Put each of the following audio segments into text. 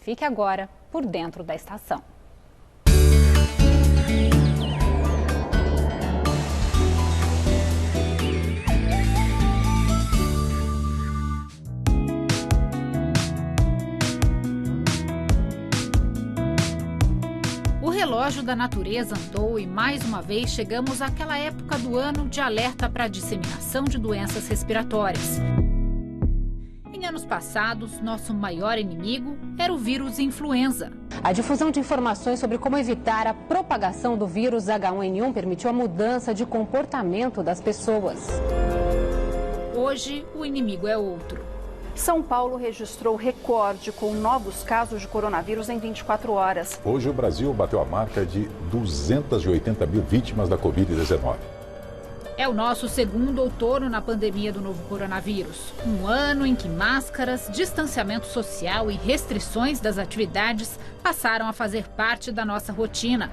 Fique agora por dentro da estação. O relógio da natureza andou e mais uma vez chegamos àquela época do ano de alerta para a disseminação de doenças respiratórias. Em anos passados, nosso maior inimigo era o vírus influenza. A difusão de informações sobre como evitar a propagação do vírus H1N1 permitiu a mudança de comportamento das pessoas. Hoje, o inimigo é outro. São Paulo registrou recorde com novos casos de coronavírus em 24 horas. Hoje o Brasil bateu a marca de 280 mil vítimas da Covid-19. É o nosso segundo outono na pandemia do novo coronavírus. Um ano em que máscaras, distanciamento social e restrições das atividades passaram a fazer parte da nossa rotina.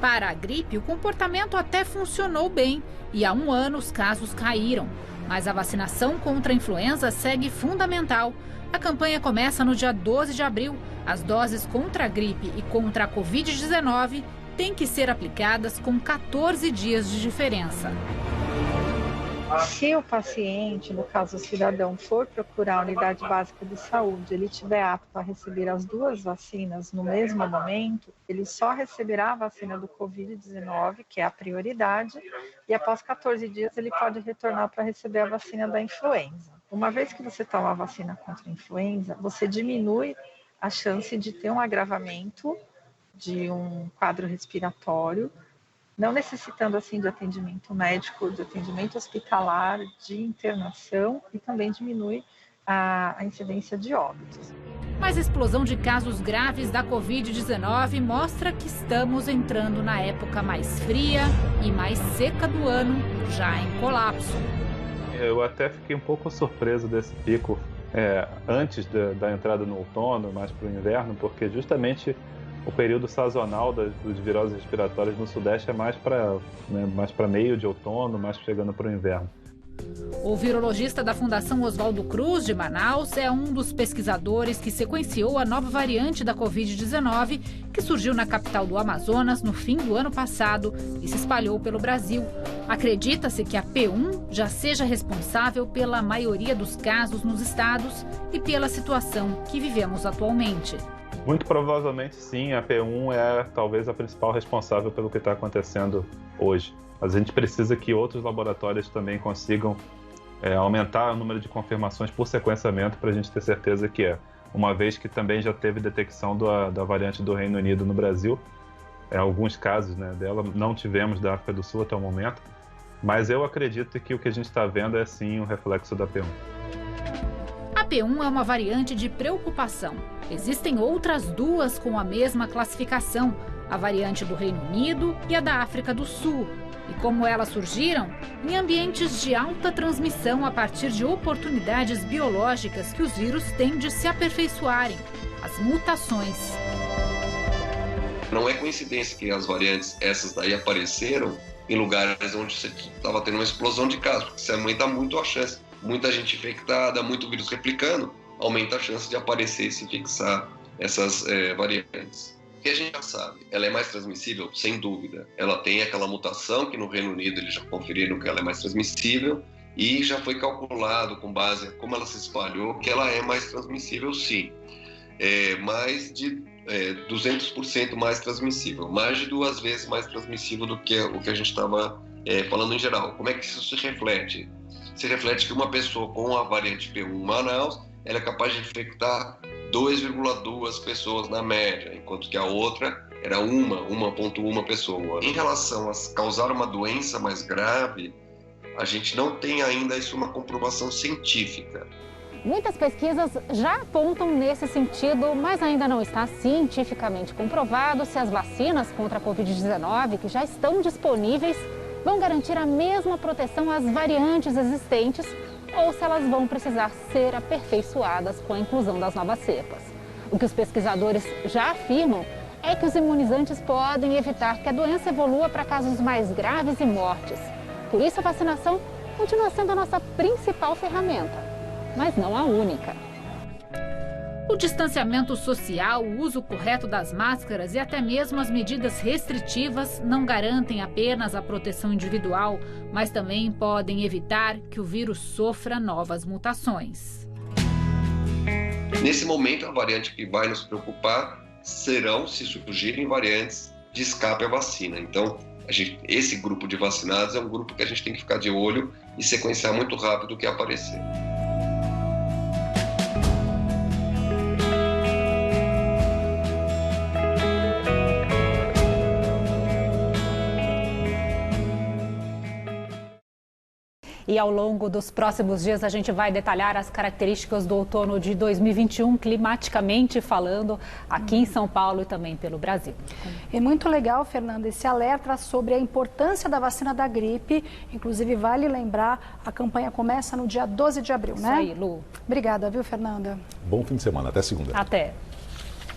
Para a gripe, o comportamento até funcionou bem e há um ano os casos caíram. Mas a vacinação contra a influenza segue fundamental. A campanha começa no dia 12 de abril. As doses contra a gripe e contra a Covid-19 têm que ser aplicadas com 14 dias de diferença. Se o paciente, no caso o cidadão, for procurar a unidade básica de saúde, ele estiver apto a receber as duas vacinas no mesmo momento, ele só receberá a vacina do Covid-19, que é a prioridade, e após 14 dias ele pode retornar para receber a vacina da influenza. Uma vez que você toma a vacina contra a influenza, você diminui a chance de ter um agravamento de um quadro respiratório, não necessitando assim de atendimento médico, de atendimento hospitalar, de internação, e também diminui a incidência de óbitos. Mas a explosão de casos graves da Covid-19 mostra que estamos entrando na época mais fria e mais seca do ano, já em colapso. Eu até fiquei um pouco surpreso desse pico antes da entrada no outono, mais para o inverno, porque justamente o período sazonal das viroses respiratórias no Sudeste é mais para meio de outono, mais chegando para o inverno. O virologista da Fundação Oswaldo Cruz, de Manaus, é um dos pesquisadores que sequenciou a nova variante da Covid-19, que surgiu na capital do Amazonas no fim do ano passado e se espalhou pelo Brasil. Acredita-se que a P1 já seja responsável pela maioria dos casos nos estados e pela situação que vivemos atualmente. Muito provavelmente sim, a P1 é talvez a principal responsável pelo que está acontecendo hoje. Mas a gente precisa que outros laboratórios também consigam aumentar o número de confirmações por sequenciamento para a gente ter certeza que é. Uma vez que também já teve detecção da variante do Reino Unido no Brasil, alguns casos dela não tivemos da África do Sul até o momento, mas eu acredito que o que a gente está vendo é sim um reflexo da P1. A P1 é uma variante de preocupação. Existem outras duas com a mesma classificação, a variante do Reino Unido e a da África do Sul. E como elas surgiram? Em ambientes de alta transmissão a partir de oportunidades biológicas que os vírus têm de se aperfeiçoarem, as mutações. Não é coincidência que as variantes, essas daí, apareceram em lugares onde você estava tendo uma explosão de casos, porque você aumenta muito a chance. Muita gente infectada, muito vírus replicando, aumenta a chance de aparecer e se fixar essas variantes. O que a gente já sabe, ela é mais transmissível? Sem dúvida. Ela tem aquela mutação que no Reino Unido eles já conferiram que ela é mais transmissível e já foi calculado com base em como ela se espalhou que ela é mais transmissível sim. Mais de 200% mais transmissível, mais de 2 vezes mais transmissível do que o que a gente estava falando em geral. Como é que isso se reflete? Se reflete que uma pessoa com a variante P1 em Manaus, ela é capaz de infectar 2,2 pessoas na média, enquanto que a outra era 1,1 pessoa. Em relação a causar uma doença mais grave, a gente não tem ainda isso uma comprovação científica. Muitas pesquisas já apontam nesse sentido, mas ainda não está cientificamente comprovado se as vacinas contra a Covid-19 que já estão disponíveis vão garantir a mesma proteção às variantes existentes ou se elas vão precisar ser aperfeiçoadas com a inclusão das novas cepas. O que os pesquisadores já afirmam é que os imunizantes podem evitar que a doença evolua para casos mais graves e mortes. Por isso, a vacinação continua sendo a nossa principal ferramenta, mas não a única. O distanciamento social, o uso correto das máscaras e até mesmo as medidas restritivas não garantem apenas a proteção individual, mas também podem evitar que o vírus sofra novas mutações. Nesse momento, a variante que vai nos preocupar serão, se surgirem variantes de escape à vacina. Então, esse grupo de vacinados é um grupo que a gente tem que ficar de olho e sequenciar muito rápido o que aparecer. E ao longo dos próximos dias a gente vai detalhar as características do outono de 2021, climaticamente falando, aqui em São Paulo e também pelo Brasil. É muito legal, Fernanda, esse alerta sobre a importância da vacina da gripe. Inclusive, vale lembrar, a campanha começa no dia 12 de abril, né? Isso aí, Lu. Obrigada, viu, Fernanda? Bom fim de semana. Até segunda. Até.